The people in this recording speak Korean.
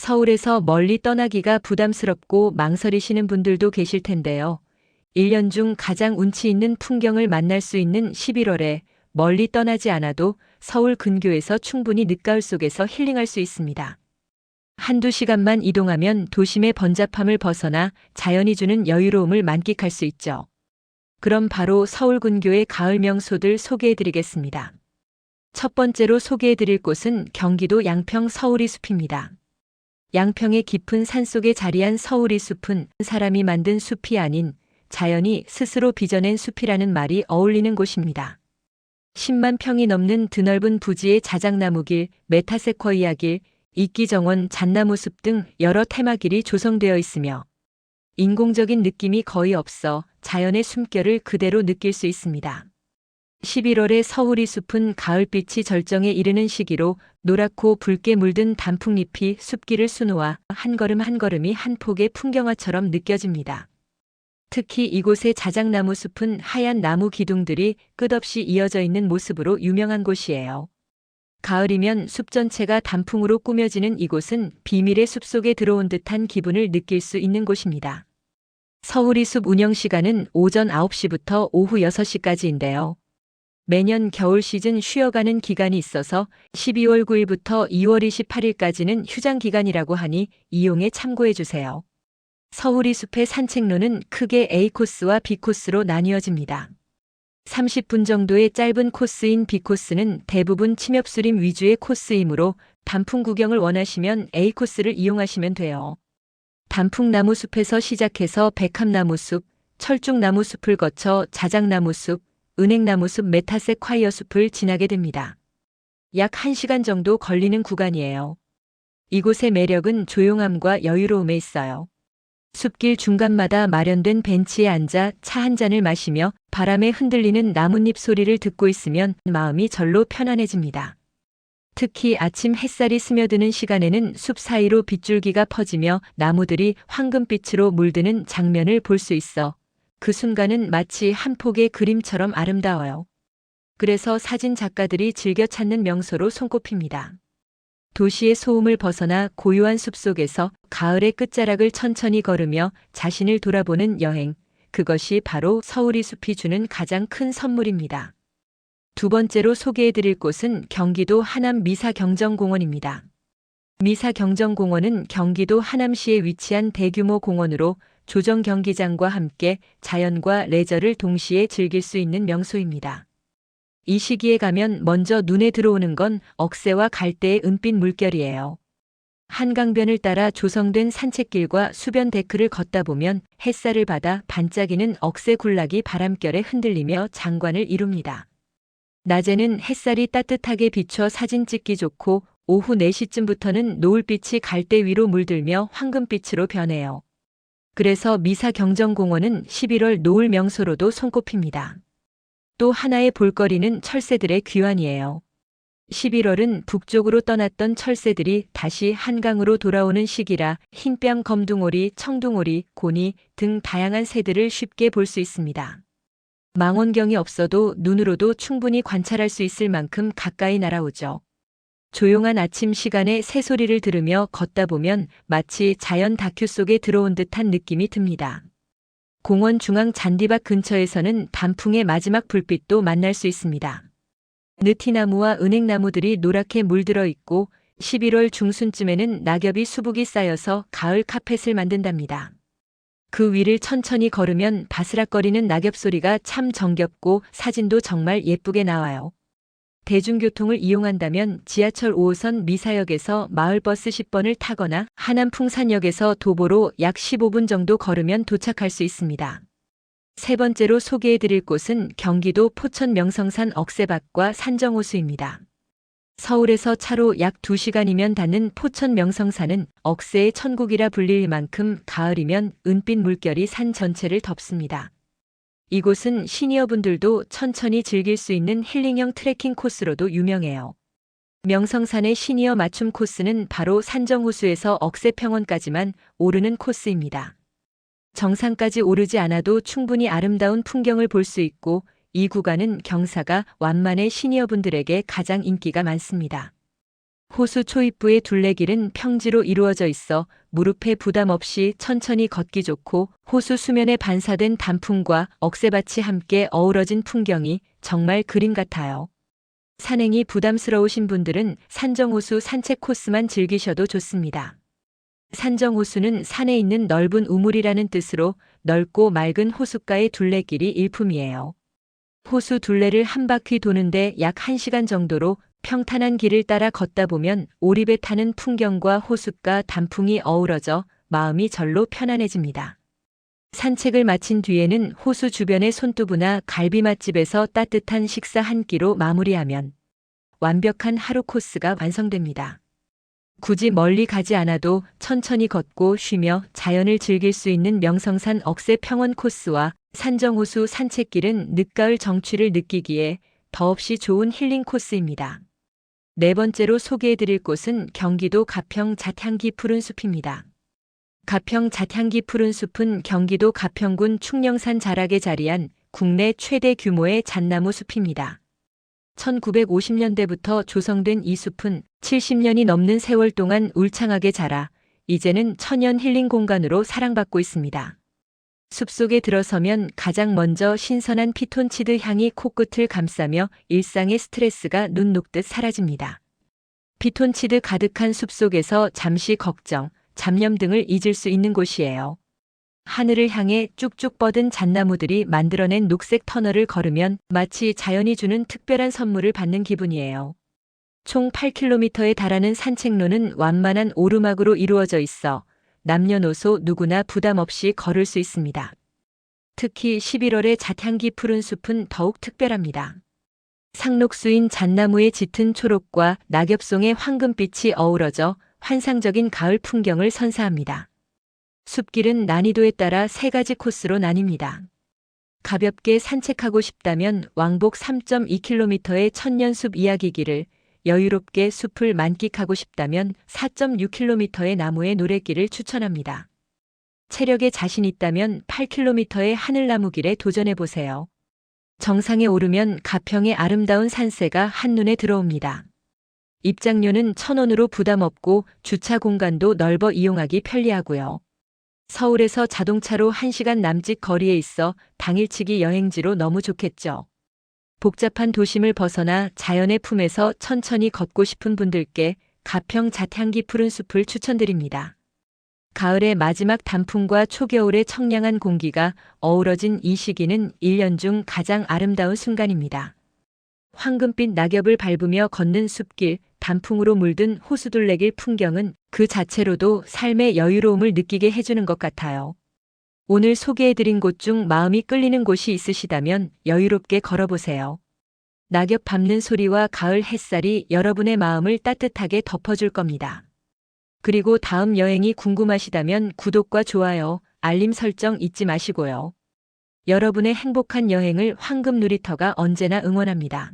서울에서 멀리 떠나기가 부담스럽고 망설이시는 분들도 계실 텐데요. 1년 중 가장 운치 있는 풍경을 만날 수 있는 11월에 멀리 떠나지 않아도 서울 근교에서 충분히 늦가을 속에서 힐링할 수 있습니다. 한두 시간만 이동하면 도심의 번잡함을 벗어나 자연이 주는 여유로움을 만끽할 수 있죠. 그럼 바로 서울 근교의 가을 명소들 소개해드리겠습니다. 첫 번째로 소개해드릴 곳은 경기도 양평 서울이 숲입니다. 양평의 깊은 산속에 자리한 서울이 숲은 사람이 만든 숲이 아닌 자연이 스스로 빚어낸 숲이라는 말이 어울리는 곳입니다. 10만 평이 넘는 드넓은 부지의 자작나무길, 메타세쿼이아 길, 이끼정원, 잣나무숲 등 여러 테마길이 조성되어 있으며 인공적인 느낌이 거의 없어 자연의 숨결을 그대로 느낄 수 있습니다. 11월의 서울이 숲은 가을빛이 절정에 이르는 시기로 노랗고 붉게 물든 단풍잎이 숲길을 수놓아 한 걸음 한 걸음이 한 폭의 풍경화처럼 느껴집니다. 특히 이곳의 자작나무 숲은 하얀 나무 기둥들이 끝없이 이어져 있는 모습으로 유명한 곳이에요. 가을이면 숲 전체가 단풍으로 꾸며지는 이곳은 비밀의 숲속에 들어온 듯한 기분을 느낄 수 있는 곳입니다. 서울이 숲 운영 시간은 오전 9시부터 오후 6시까지인데요. 매년 겨울 시즌 쉬어가는 기간이 있어서 12월 9일부터 2월 28일까지는 휴장 기간이라고 하니 이용에 참고해 주세요. 서울이 숲의 산책로는 크게 A코스와 B코스로 나뉘어집니다. 30분 정도의 짧은 코스인 B코스는 대부분 침엽수림 위주의 코스이므로 단풍 구경을 원하시면 A코스를 이용하시면 돼요. 단풍나무 숲에서 시작해서 백합나무 숲, 철쭉나무 숲을 거쳐 자작나무 숲, 은행나무 숲, 메타세콰이어 숲을 지나게 됩니다. 약 1시간 정도 걸리는 구간이에요. 이곳의 매력은 조용함과 여유로움에 있어요. 숲길 중간마다 마련된 벤치에 앉아 차 한 잔을 마시며 바람에 흔들리는 나뭇잎 소리를 듣고 있으면 마음이 절로 편안해집니다. 특히 아침 햇살이 스며드는 시간에는 숲 사이로 빗줄기가 퍼지며 나무들이 황금빛으로 물드는 장면을 볼 수 있어 그 순간은 마치 한 폭의 그림처럼 아름다워요. 그래서 사진 작가들이 즐겨 찾는 명소로 손꼽힙니다. 도시의 소음을 벗어나 고요한 숲속에서 가을의 끝자락을 천천히 걸으며 자신을 돌아보는 여행, 그것이 바로 서울이 숲이 주는 가장 큰 선물입니다. 두 번째로 소개해드릴 곳은 경기도 하남 미사경정공원입니다. 미사경정공원은 경기도 하남시에 위치한 대규모 공원으로 조정 경기장과 함께 자연과 레저를 동시에 즐길 수 있는 명소입니다. 이 시기에 가면 먼저 눈에 들어오는 건 억새와 갈대의 은빛 물결이에요. 한강변을 따라 조성된 산책길과 수변 데크를 걷다 보면 햇살을 받아 반짝이는 억새 군락이 바람결에 흔들리며 장관을 이룹니다. 낮에는 햇살이 따뜻하게 비춰 사진 찍기 좋고 오후 4시쯤부터는 노을빛이 갈대 위로 물들며 황금빛으로 변해요. 그래서 미사경정공원은 11월 노을 명소로도 손꼽힙니다. 또 하나의 볼거리는 철새들의 귀환이에요. 11월은 북쪽으로 떠났던 철새들이 다시 한강으로 돌아오는 시기라 흰뺨 검둥오리, 청둥오리, 고니 등 다양한 새들을 쉽게 볼 수 있습니다. 망원경이 없어도 눈으로도 충분히 관찰할 수 있을 만큼 가까이 날아오죠. 조용한 아침 시간에 새소리를 들으며 걷다 보면 마치 자연 다큐 속에 들어온 듯한 느낌이 듭니다. 공원 중앙 잔디밭 근처에서는 단풍의 마지막 불빛도 만날 수 있습니다. 느티나무와 은행나무들이 노랗게 물들어 있고 11월 중순쯤에는 낙엽이 수북이 쌓여서 가을 카펫을 만든답니다. 그 위를 천천히 걸으면 바스락거리는 낙엽 소리가 참 정겹고 사진도 정말 예쁘게 나와요. 대중교통을 이용한다면 지하철 5호선 미사역에서 마을버스 10번을 타거나 하남 풍산역에서 도보로 약 15분 정도 걸으면 도착할 수 있습니다. 세 번째로 소개해드릴 곳은 경기도 포천 명성산 억새밭과 산정호수입니다. 서울에서 차로 약 2시간이면 닿는 포천 명성산은 억새의 천국이라 불릴 만큼 가을이면 은빛 물결이 산 전체를 덮습니다. 이곳은 시니어분들도 천천히 즐길 수 있는 힐링형 트레킹 코스로도 유명해요. 명성산의 시니어 맞춤 코스는 바로 산정호수에서 억새평원까지만 오르는 코스입니다. 정상까지 오르지 않아도 충분히 아름다운 풍경을 볼 수 있고 이 구간은 경사가 완만의 시니어분들에게 가장 인기가 많습니다. 호수 초입부의 둘레길은 평지로 이루어져 있어 무릎에 부담 없이 천천히 걷기 좋고 호수 수면에 반사된 단풍과 억새밭이 함께 어우러진 풍경이 정말 그림 같아요. 산행이 부담스러우신 분들은 산정호수 산책 코스만 즐기셔도 좋습니다. 산정호수는 산에 있는 넓은 우물이라는 뜻으로 넓고 맑은 호숫가의 둘레길이 일품이에요. 호수 둘레를 한 바퀴 도는데 약 1시간 정도로 평탄한 길을 따라 걷다 보면 오리배 타는 풍경과 호숫가 단풍이 어우러져 마음이 절로 편안해집니다. 산책을 마친 뒤에는 호수 주변의 손두부나 갈비 맛집에서 따뜻한 식사 한 끼로 마무리하면 완벽한 하루 코스가 완성됩니다. 굳이 멀리 가지 않아도 천천히 걷고 쉬며 자연을 즐길 수 있는 명성산 억새 평원 코스와 산정호수 산책길은 늦가을 정취를 느끼기에 더없이 좋은 힐링 코스입니다. 네 번째로 소개해드릴 곳은 경기도 가평 잣향기 푸른숲입니다. 가평 잣향기 푸른숲은 경기도 가평군 충령산 자락에 자리한 국내 최대 규모의 잣나무 숲입니다. 1950년대부터 조성된 이 숲은 70년이 넘는 세월 동안 울창하게 자라 이제는 천연 힐링 공간으로 사랑받고 있습니다. 숲속에 들어서면 가장 먼저 신선한 피톤치드 향이 코끝을 감싸며 일상의 스트레스가 눈 녹듯 사라집니다. 피톤치드 가득한 숲속에서 잠시 걱정, 잡념 등을 잊을 수 있는 곳이에요. 하늘을 향해 쭉쭉 뻗은 잣나무들이 만들어낸 녹색 터널을 걸으면 마치 자연이 주는 특별한 선물을 받는 기분이에요. 총 8km에 달하는 산책로는 완만한 오르막으로 이루어져 있어 남녀노소 누구나 부담 없이 걸을 수 있습니다. 특히 11월의 잣향기 푸른 숲은 더욱 특별합니다. 상록수인 잣나무의 짙은 초록과 낙엽송의 황금빛이 어우러져 환상적인 가을 풍경을 선사합니다. 숲길은 난이도에 따라 3가지 코스로 나뉩니다. 가볍게 산책하고 싶다면 왕복 3.2km의 천년숲 이야기길을, 여유롭게 숲을 만끽하고 싶다면 4.6km의 나무의 노랫길을 추천합니다. 체력에 자신 있다면 8km의 하늘나무길에 도전해보세요. 정상에 오르면 가평의 아름다운 산세가 한눈에 들어옵니다. 입장료는 1,000원으로 부담 없고 주차 공간도 넓어 이용하기 편리하고요. 서울에서 자동차로 1시간 남짓 거리에 있어 당일치기 여행지로 너무 좋겠죠. 복잡한 도심을 벗어나 자연의 품에서 천천히 걷고 싶은 분들께 가평 잣향기 푸른 숲을 추천드립니다. 가을의 마지막 단풍과 초겨울의 청량한 공기가 어우러진 이 시기는 1년 중 가장 아름다운 순간입니다. 황금빛 낙엽을 밟으며 걷는 숲길, 단풍으로 물든 호수둘레길 풍경은 그 자체로도 삶의 여유로움을 느끼게 해주는 것 같아요. 오늘 소개해드린 곳 중 마음이 끌리는 곳이 있으시다면 여유롭게 걸어보세요. 낙엽 밟는 소리와 가을 햇살이 여러분의 마음을 따뜻하게 덮어줄 겁니다. 그리고 다음 여행이 궁금하시다면 구독과 좋아요, 알림 설정 잊지 마시고요. 여러분의 행복한 여행을 황금 누리터가 언제나 응원합니다.